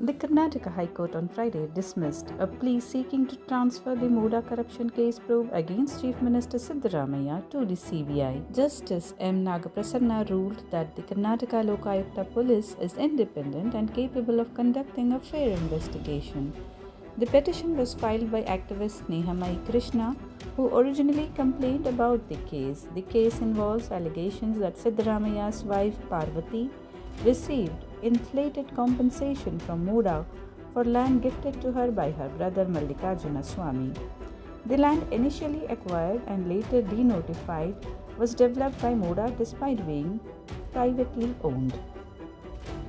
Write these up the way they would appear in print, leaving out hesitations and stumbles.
The Karnataka High Court on Friday dismissed a plea seeking to transfer the Moda corruption case probe against Chief Minister Siddaramaiah to the CBI. Justice M. Nagaprasanna ruled that the Karnataka Lokayukta police is independent and capable of conducting a fair investigation. The petition was filed by activist Snehamai Krishna, who originally complained about the case. The case involves allegations that Siddaramaiah's wife Parvati received inflated compensation from Moda for land gifted to her by her brother Mallikarjuna Swamy. The land initially acquired and later denotified was developed by Moda despite being privately owned.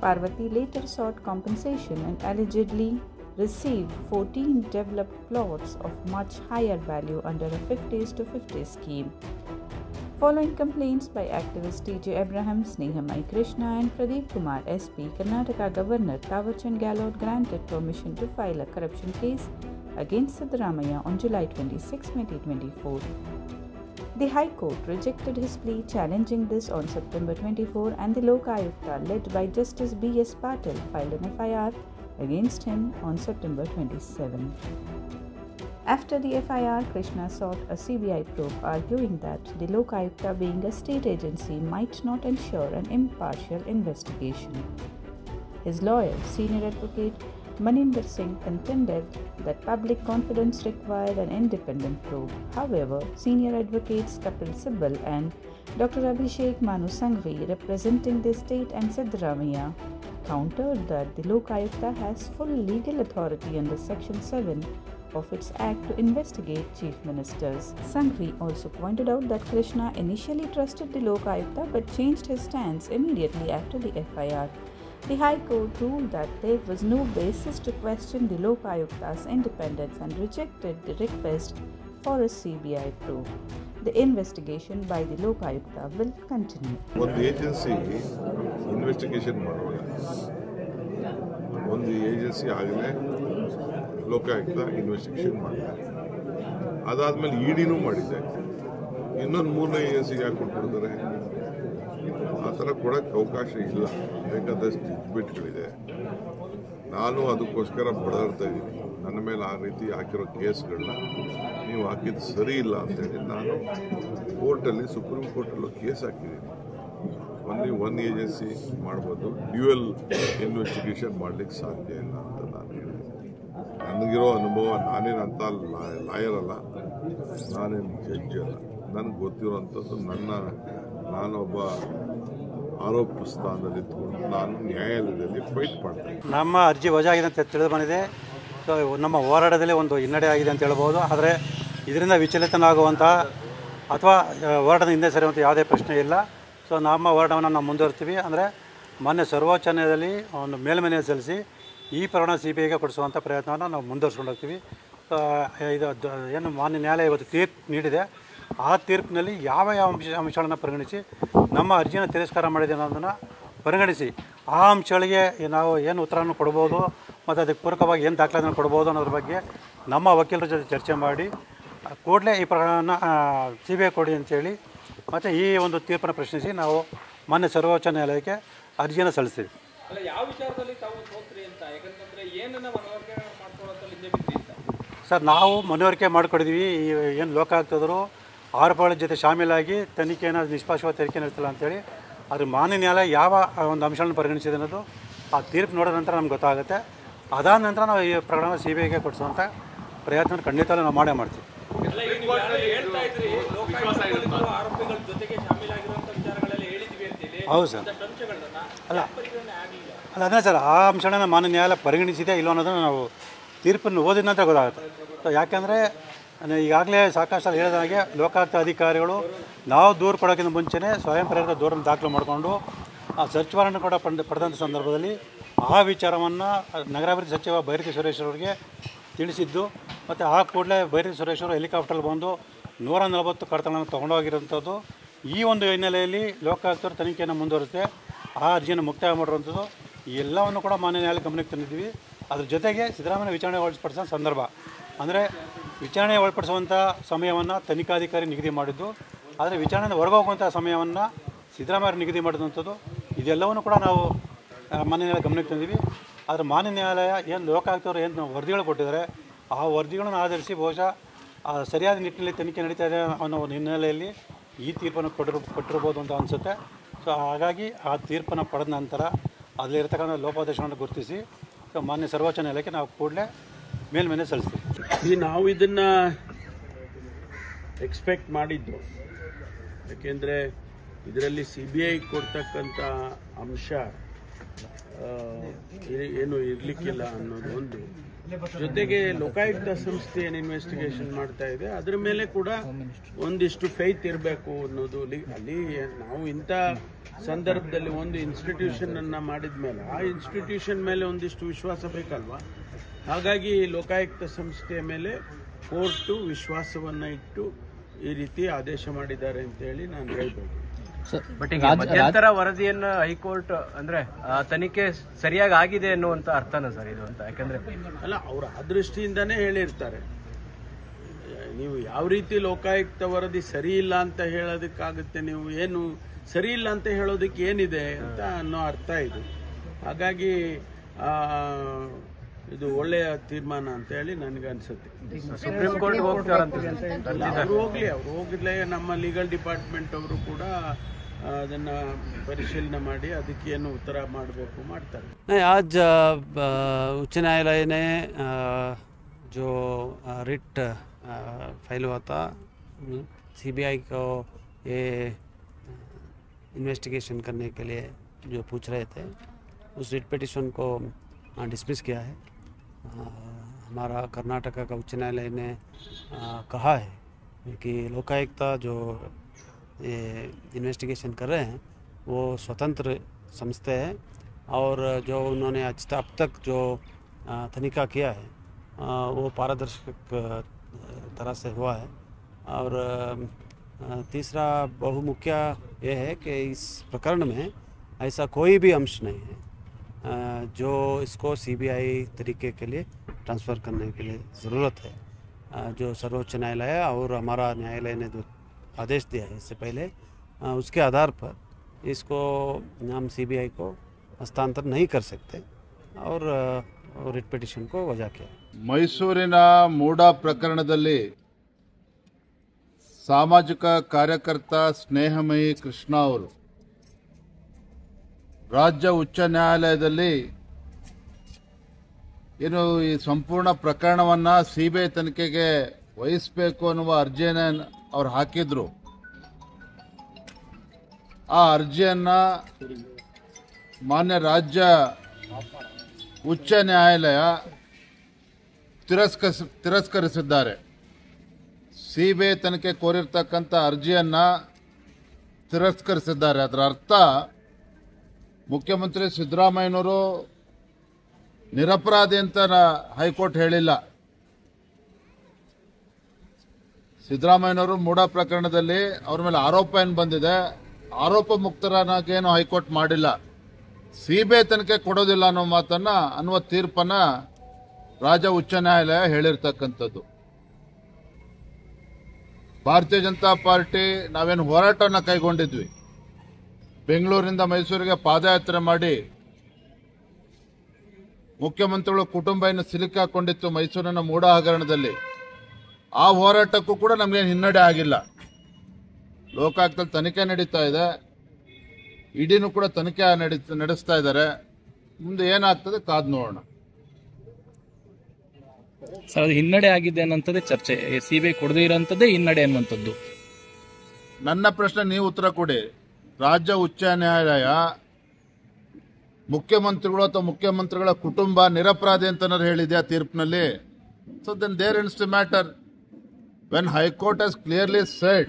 Parvati later sought compensation and allegedly received 14 developed plots of much higher value under a 50-50 scheme. Following complaints by activists T.J. Abraham, Snehamai Krishna and Pradeep Kumar SP, Karnataka Governor Thawarchand Gehlot granted permission to file a corruption case against Siddaramaiah on July 26, 2024. The High Court rejected his plea challenging this on September 24 and the Lokayukta led by Justice B.S. Patil filed an FIR against him on September 27. After the FIR, Krishna sought a CBI probe, arguing that the Lokayukta, being a state agency, might not ensure an impartial investigation. His lawyer, senior advocate Maninder Singh, contended that public confidence required an independent probe. However, senior advocates Kapil Sibal and Dr. Abhishek Manu Sanghvi, representing the state and Siddaramaiah, countered that the Lokayukta has full legal authority under Section 7 of its act to investigate chief ministers. Sanghvi also pointed out that Krishna initially trusted the Lokayukta but changed his stance immediately after the FIR. The High Court ruled that there was no basis to question the Lokayukta's independence and rejected the request for a CBI probe. The investigation by the Lokayukta will continue. One agency investigation ಮಾಡುವಾಗ ಒಂದು agency ಆಗಲೇ Lokayukta investigation ಮಾಡಿದ್ದಾರೆ. ಅದಾದಮೇಲೆ ಇಡಿನೂ ಮಾಡಿದೆ. ಇನ್ನೊಂದು ಮೂರನೇ ಏಜೆನ್ಸಿಗೆ ಯಾಕೆ ಕೊಟ್ಬಿಡ್ತಾರೆ? ಆ ಥರ ಕೊಡೋಕ್ಕೆ ಅವಕಾಶ ಇಲ್ಲ. ಬೇಕಾದಷ್ಟು ಜಡ್ಜ್ಮೆಂಟ್ಗಳಿದೆ. ನಾನು ಅದಕ್ಕೋಸ್ಕರ ಬಡದಾಡ್ತಾ ಇದ್ದೀನಿ. ನನ್ನ ಮೇಲೆ ಆ ರೀತಿ ಹಾಕಿರೋ ಕೇಸ್ಗಳನ್ನ ನೀವು ಹಾಕಿದ್ದು ಸರಿ ಇಲ್ಲ ಅಂತೇಳಿ ನಾನು ಕೋರ್ಟಲ್ಲಿ ಸುಪ್ರೀಂ ಕೋರ್ಟಲ್ಲೂ ಕೇಸ್ ಹಾಕಿದ್ದೀನಿ. ಒನ್ ಏಜೆನ್ಸಿ ಮಾಡ್ಬೋದು, ಡ್ಯುಯಲ್ ಇನ್ವೆಸ್ಟಿಗೇಷನ್ ಮಾಡಲಿಕ್ಕೆ ಸಾಧ್ಯ ಇಲ್ಲ ಅಂತ ನಾನು ಹೇಳಿದೆ. ನನಗಿರೋ ಅನುಭವ, ನಾನೇನಂತ ಲಾಯರ್ ಅಲ್ಲ, ನಾನೇನು ಜಡ್ಜ್ ಅಲ್ಲ. ನನಗೆ ಗೊತ್ತಿರೋವಂಥದ್ದು ನಾನೊಬ್ಬ ಆರೋಪ ಸ್ಥಾನದಲ್ಲಿ ಇದ್ಕೊಂಡು ನಾನು ನ್ಯಾಯಾಲಯದಲ್ಲಿ ಫೈಟ್ ಮಾಡ್ತೀನಿ. ನಮ್ಮ ಅರ್ಜಿ ವಜಾ ಆಗಿದೆ ಅಂತ ತಿಳಿದು ಬಂದಿದೆ. ಸೊ ನಮ್ಮ ಹೋರಾಟದಲ್ಲಿ ಒಂದು ಹಿನ್ನಡೆ ಆಗಿದೆ ಅಂತ ಹೇಳ್ಬೋದು. ಆದರೆ ಇದರಿಂದ ವಿಚಲಿತನಾಗುವಂಥ ಅಥವಾ ಹೋರಾಟದ ಹಿಂದೆ ಸರಿಯುವಂಥ ಯಾವುದೇ ಪ್ರಶ್ನೆ ಇಲ್ಲ. ಸೊ ನಮ್ಮ ಹೋರಾಟವನ್ನು ನಾವು ಮುಂದುವರ್ತೀವಿ. ಅಂದರೆ ಮೊನ್ನೆ ಸರ್ವೋಚ್ಚ ನ್ಯಾಯಾಲಯದಲ್ಲಿ ಒಂದು ಮೇಲ್ಮನವಿ ಸಲ್ಲಿಸಿ ಈ ಪ್ರಕರಣ CBIಗೆ ಕೊಡಿಸುವಂಥ ಪ್ರಯತ್ನವನ್ನು ನಾವು ಮುಂದುವರ್ಸ್ಕೊಂಡು ಹೋಗ್ತೀವಿ. ಇದು ಏನು ಮಾನ್ಯ ನ್ಯಾಯಾಲಯ ಇವತ್ತು ತೀರ್ಪು ನೀಡಿದೆ, ಆ ತೀರ್ಪಿನಲ್ಲಿ ಯಾವ ಅಂಶಗಳನ್ನು ಪರಿಗಣಿಸಿ ನಮ್ಮ ಅರ್ಜಿಯನ್ನು ತಿರಸ್ಕಾರ ಮಾಡಿದೆ ಅನ್ನೋದನ್ನು ಪರಿಗಣಿಸಿ ಆ ಅಂಶಗಳಿಗೆ ನಾವು ಏನು ಉತ್ತರವನ್ನು ಕೊಡ್ಬೋದು ಮತ್ತು ಅದಕ್ಕೆ ಪೂರಕವಾಗಿ ಏನು ದಾಖಲಾತಿಯನ್ನು ಕೊಡ್ಬೋದು ಅನ್ನೋದ್ರ ಬಗ್ಗೆ ನಮ್ಮ ವಕೀಲರ ಜೊತೆ ಚರ್ಚೆ ಮಾಡಿ ಕೂಡಲೇ ಈ ಪ್ರಕರಣವನ್ನು CBI ಕೊಡಿ ಅಂತೇಳಿ ಮತ್ತು ಈ ಒಂದು ತೀರ್ಪನ್ನು ಪ್ರಶ್ನಿಸಿ ನಾವು ಮಾನ್ಯ ಸರ್ವೋಚ್ಚ ನ್ಯಾಯಾಲಯಕ್ಕೆ ಅರ್ಜಿಯನ್ನು ಸಲ್ಲಿಸ್ತೀವಿ. ಸರ್, ನಾವು ಮನವರಿಕೆ ಮಾಡಿಕೊಡಿದ್ವಿ. ಏನು ಲೋಕಾಯುಕ್ತರು ಆರೋಪಗಳ ಜೊತೆ ಶಾಮೀಲಾಗಿ ತನಿಖೆಯನ್ನು ನಿಷ್ಪಕ್ಷಪಾತ ತನಿಖೆ ನಡೆಸಿಲ್ಲ ಅಂತೇಳಿ. ಆದರೆ ಮಾನ್ಯ ನ್ಯಾಯಾಲಯ ಯಾವ ಒಂದು ಅಂಶಗಳನ್ನು ಪರಿಗಣಿಸಿದೆ ಅನ್ನೋದು ಆ ತೀರ್ಪು ನೋಡಿದ ನಂತರ ನಮ್ಗೆ ಗೊತ್ತಾಗುತ್ತೆ. ಅದಾದ ನಂತರ ನಾವು ಈ ಪ್ರಕರಣ CBIಗೆ ಕೊಡಿಸುವಂಥ ಪ್ರಯತ್ನ ಖಂಡಿತವೂ ನಾವು ಮಾಡೇ ಮಾಡ್ತೀವಿ. ಹೌದು ಸರ್. ಅದೇ ಸರ್, ಆ ಅಂಶಗಳನ್ನು ಮಾನ್ಯ ನ್ಯಾಯಾಲಯ ಪರಿಗಣಿಸಿದೆ ಇಲ್ಲೋ ಅನ್ನೋದನ್ನು ನಾವು ತೀರ್ಪನ್ನು ಓದಿದ ನಂತರ ಗೊತ್ತಾಗುತ್ತೆ. ಸೊ ಯಾಕೆಂದರೆ ಈಗಾಗಲೇ ಸಾಕಷ್ಟು ಹೇಳಿದ ಹಾಗೆ ಲೋಕಾಯುಕ್ತ ಅಧಿಕಾರಿಗಳು ನಾವು ದೂರು ಕೊಡೋಕ್ಕಿಂತ ಮುಂಚೆನೇ ಸ್ವಯಂ ಪ್ರೇರಿತ ದೂರನ್ನು ದಾಖಲು ಮಾಡಿಕೊಂಡು ಆ ಸರ್ಚ್ ವಾರೆಂಟ್ ಕೂಡ ಪಡೆದಂಥ ಸಂದರ್ಭದಲ್ಲಿ ಆ ವಿಚಾರವನ್ನು ನಗರಾಭಿವೃದ್ಧಿ ಸಚಿವ ಬೈರತಿ ಸುರೇಶ್ ಅವರಿಗೆ ತಿಳಿಸಿದ್ದು ಮತ್ತು ಆ ಕೂಡಲೇ ಬೈರತಿ ಸುರೇಶ್ ಅವರು ಹೆಲಿಕಾಪ್ಟರ್ಲ್ಲಿ ಬಂದು 140 ಕಡತಗಳನ್ನು ತೊಗೊಂಡೋಗಿರೋಂಥದ್ದು. ಈ ಒಂದು ಹಿನ್ನೆಲೆಯಲ್ಲಿ ಲೋಕಾಯುಕ್ತರು ತನಿಖೆಯನ್ನು ಮುಂದುವರಿಸುತ್ತೆ, ಆ ಅರ್ಜಿಯನ್ನು ಮುಕ್ತಾಯ ಮಾಡಿರುವಂಥದ್ದು ಈ ಎಲ್ಲವನ್ನು ಕೂಡ ಮಾನ್ಯ ನ್ಯಾಯಾಲಯ ಗಮನಕ್ಕೆ ತಂದಿದ್ದೀವಿ. ಅದ್ರ ಜೊತೆಗೆ ಸಿದ್ದರಾಮಯ್ಯ ವಿಚಾರಣೆ ಒಳಪಡಿಸೋ ಸಂದರ್ಭ ಅಂದರೆ ವಿಚಾರಣೆ ಒಳಪಡಿಸುವಂಥ ಸಮಯವನ್ನು ತನಿಖಾಧಿಕಾರಿ ನಿಗದಿ ಮಾಡಿದ್ದು, ಆದರೆ ವಿಚಾರಣೆಯಿಂದ ಹೊರಗೋಗುವಂಥ ಸಮಯವನ್ನು ಸಿದ್ದರಾಮಯ್ಯ ನಿಗದಿ ಮಾಡಿದಂಥದ್ದು. ಇದೆಲ್ಲವನ್ನು ಕೂಡ ನಾವು ಮಾನ್ಯ ನ್ಯಾಯಾಲಯ ಗಮನಕ್ಕೆ ತಂದಿದ್ದೀವಿ. ಆದರೆ ಮಾನ್ಯ ನ್ಯಾಯಾಲಯ ಏನು ಲೋಕಾಯುಕ್ತರು ಏನು ವರದಿಗಳು ಕೊಟ್ಟಿದ್ದಾರೆ ಆ ವರದಿಗಳನ್ನು ಆಧರಿಸಿ ಬಹುಶಃ ಸರಿಯಾದ ನಿಟ್ಟಿನಲ್ಲಿ ತನಿಖೆ ನಡೀತಾ ಇದೆ ಅನ್ನೋ ಒಂದು ಹಿನ್ನೆಲೆಯಲ್ಲಿ ಈ ತೀರ್ಪನ್ನು ಕೊಟ್ಟಿರ್ಬೋದು ಅಂತ ಅನಿಸುತ್ತೆ. ಸೊ ಹಾಗಾಗಿ ಆ ತೀರ್ಪನ್ನು ಪಡೆದ ನಂತರ ಅದರಲ್ಲಿರ್ತಕ್ಕಂಥ ಲೋಪದೋಷಗಳನ್ನು ಗುರುತಿಸಿ ಸೊ ಮಾನ್ಯ ಸರ್ವೋಚ್ಚ ನ್ಯಾಯಾಲಯಕ್ಕೆ ನಾವು ಕೂಡಲೇ ಮೇಲ್ಮನೆ ಸಲ್ಲಿಸ್ತೀವಿ. ನಾವು ಇದನ್ನು ಎಕ್ಸ್ಪೆಕ್ಟ್ ಮಾಡಿದ್ದು, ಯಾಕೆಂದರೆ ಇದರಲ್ಲಿ CBI ಕೊಡ್ತಕ್ಕಂಥ ಅಂಶ ಏನು ಇರಲಿಕ್ಕಿಲ್ಲ ಅನ್ನೋದು ಒಂದು. ಜೊತೆಗೆ ಲೋಕಾಯುಕ್ತ ಸಂಸ್ಥೆ ಏನು ಇನ್ವೆಸ್ಟಿಗೇಷನ್ ಮಾಡ್ತಾ ಇದೆ ಅದರ ಮೇಲೆ ಕೂಡ ಒಂದಿಷ್ಟು ಫೇತ್ ಇರಬೇಕು ಅನ್ನೋದು. ಅಲ್ಲಿ ನಾವು ಇಂಥ ಸಂದರ್ಭದಲ್ಲಿ ಒಂದು ಇನ್ಸ್ಟಿಟ್ಯೂಷನನ್ನು ಮಾಡಿದ ಮೇಲೆ ಆ ಇನ್ಸ್ಟಿಟ್ಯೂಷನ್ ಮೇಲೆ ಒಂದಿಷ್ಟು ವಿಶ್ವಾಸ ಬೇಕಲ್ವಾ. ಹಾಗಾಗಿ ಲೋಕಾಯುಕ್ತ ಸಂಸ್ಥೆಯ ಮೇಲೆ ಕೋರ್ಟು ವಿಶ್ವಾಸವನ್ನು ಇಟ್ಟು ಈ ರೀತಿ ಆದೇಶ ಮಾಡಿದ್ದಾರೆ ಅಂತೇಳಿ ನಾನು ಹೇಳ್ಬೋದು. ಬಟ್ ಈಗ ಮಧ್ಯಂತರ ವರದಿಯನ್ನ ಹೈಕೋರ್ಟ್ ಅಂದ್ರೆ ತನಿಖೆ ಸರಿಯಾಗಿ ಆಗಿದೆ ಅನ್ನುವಂತ ಅರ್ಥನ ಸರ್ ಇದು ಅಂತ? ಯಾಕಂದ್ರೆ ಅಲ್ಲ, ಅವರು ಆ ದೃಷ್ಟಿಯಿಂದನೇ ಹೇಳಿರ್ತಾರೆ. ನೀವು ಯಾವ ರೀತಿ ಲೋಕಾಯುಕ್ತ ವರದಿ ಸರಿ ಇಲ್ಲ ಅಂತ ಹೇಳೋದಕ್ಕಾಗುತ್ತೆ? ನೀವು ಏನು ಸರಿ ಇಲ್ಲ ಅಂತ ಹೇಳೋದಕ್ಕೆ ಏನಿದೆ ಅಂತ ಅನ್ನೋ ಅರ್ಥ ಇದು. ಹಾಗಾಗಿ ಇದು ಒಳ್ಳೆಯ ತೀರ್ಮಾನ ಅಂತ ಹೇಳಿ ನನಗೆ ಅನ್ಸುತ್ತೆ. ಸುಪ್ರೀಂ ಕೋರ್ಟ್ ಅವರು ಹೋಗ್ಲೇ ನಮ್ಮ ಲೀಗಲ್ ಡಿಪಾರ್ಟ್ಮೆಂಟ್ ಅವರು ಕೂಡ ಅದನ್ನ ಪರಿಶೀಲನೆ ಮಾಡಿ ಅದಕ್ಕೆ ಏನು ಉತ್ತರ ಮಾಡಬೇಕು ಮಾಡ್ತಾರೆ. आज उच्च न्यायालय ने जो रिट फाइल हुआ था CBI को ये इन्वेस्टिगेशन करने के लिए जो पूछ रहे थे उस रिट पिटिशन को डिसमिस किया है. हमारा कर्नाटक का उच्च न्यायालय ने कहा है कि लोकायुक्ता जो ये इन्वेस्टिगेशन कर रहे हैं वो स्वतंत्र संस्था है और जो उन्होंने अब तक जो तनिखा किया है वो पारदर्शक तरह से हुआ है. और तीसरा बहुमुख्य ये है कि इस प्रकरण में ऐसा कोई भी अंश नहीं है जो इसको CBI तरीके के लिए ट्रांसफ़र करने के लिए ज़रूरत है. जो सर्वोच्च न्यायालय और हमारा न्यायालय ने जो आदेश दिया है इससे पहले उसके आधार पर इसको हम CBI को हस्तांतर नहीं कर सकते और रिट पिटिशन को वजह किया. ಮೈಸೂರಿನ ಮೂಡಾ ಪ್ರಕರಣದಲ್ಲಿ ಸಾಮಾಜಿಕ ಕಾರ್ಯಕರ್ತ ಸ್ನೇಹಮಯಿ ಕೃಷ್ಣ ಅವರು ರಾಜ್ಯ ಉಚ್ಚ ನ್ಯಾಯಾಲಯದಲ್ಲಿ ಏನು ಈ ಸಂಪೂರ್ಣ ಪ್ರಕರಣವನ್ನ CBI ತನಿಖೆಗೆ ವಹಿಸಬೇಕು ಅನ್ನುವ ಅರ್ಜಿಯನ್ನು ಅವರು ಹಾಕಿದ್ರು. ಆ ಅರ್ಜಿಯನ್ನ ಮಾನ್ಯ ರಾಜ್ಯ ಉಚ್ಚ ನ್ಯಾಯಾಲಯ ತಿರಸ್ಕರಿಸಿದ್ದಾರೆ. CBI ತನಿಖೆ ಕೋರಿರ್ತಕ್ಕಂಥ ಅರ್ಜಿಯನ್ನ ತಿರಸ್ಕರಿಸಿದ್ದಾರೆ. ಅದರ ಅರ್ಥ ಮುಖ್ಯಮಂತ್ರಿ ಸಿದ್ದರಾಮಯ್ಯನವರು ನಿರಪರಾಧಿ ಅಂತ ಹೈಕೋರ್ಟ್ ಹೇಳಿಲ್ಲ. ಸಿದ್ದರಾಮಯ್ಯನವರು ಮೂಡಾ ಪ್ರಕರಣದಲ್ಲಿ ಅವ್ರ ಮೇಲೆ ಆರೋಪ ಏನು ಬಂದಿದೆ, ಆರೋಪ ಮುಕ್ತರನ್ನಾಗೇನು ಹೈಕೋರ್ಟ್ ಮಾಡಿಲ್ಲ. CBI ತನಿಖೆ ಕೊಡೋದಿಲ್ಲ ಅನ್ನೋ ಮಾತನ್ನ ಅನ್ನುವ ತೀರ್ಪನ್ನ ರಾಜ್ಯ ಉಚ್ಚ ನ್ಯಾಯಾಲಯ ಹೇಳಿರ್ತಕ್ಕಂಥದ್ದು. ಭಾರತೀಯ ಜನತಾ ಪಾರ್ಟಿ ನಾವೇನು ಹೋರಾಟವನ್ನು ಕೈಗೊಂಡಿದ್ವಿ, ಬೆಂಗಳೂರಿನಿಂದ ಮೈಸೂರಿಗೆ ಪಾದಯಾತ್ರೆ ಮಾಡಿ ಮುಖ್ಯಮಂತ್ರಿಗಳು ಕುಟುಂಬ ಏನು ಸಿಲುಕಾಕೊಂಡಿತ್ತು ಮೈಸೂರಿನ ಮೂಡಾ ಹಗರಣದಲ್ಲಿ, ಆ ಹೋರಾಟಕ್ಕೂ ಕೂಡ ನಮಗೇನು ಹಿನ್ನಡೆ ಆಗಿಲ್ಲ. ಲೋಕಾಯುಕ್ತದಲ್ಲಿ ತನಿಖೆ ನಡೀತಾ ಇದೆ, ಇಡಿನೂ ಕೂಡ ತನಿಖೆ ನಡೆಸ್ತಾ ಇದ್ದಾರೆ. ಮುಂದೆ ಏನಾಗ್ತದೆ ಕಾದು ನೋಡೋಣ. ಸರ್, ಅದು ಹಿನ್ನಡೆ ಆಗಿದೆ ಅನ್ನೋಂಥದ್ದೇ ಚರ್ಚೆ. CBI ಕೊಡದೇ ಇರೋಂಥದ್ದೇ ಹಿನ್ನಡೆ ಅನ್ನುವಂಥದ್ದು. ನನ್ನ ಪ್ರಶ್ನೆ ನೀವು ಉತ್ತರ ಕೊಡಿ. ರಾಜ್ಯ ಉಚ್ಚ ನ್ಯಾಯಾಲಯ ಮುಖ್ಯಮಂತ್ರಿಗಳು ಅಥವಾ ಮುಖ್ಯಮಂತ್ರಿಗಳ ಕುಟುಂಬ ನಿರಪರಾಧಿ ಅಂತ ಹೇಳಿದೆ ಆ ತೀರ್ಪಿನಲ್ಲಿ. So then there ends the matter. when High Court has clearly said,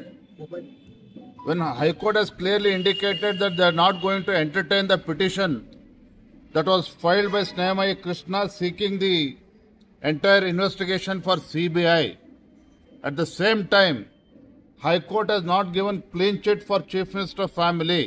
when High Court has clearly indicated that they are not going to entertain the petition that was filed by Snehamayi Krishna seeking the entire investigation for CBI, at the same time High Court has not given clean chit for Chief Minister family.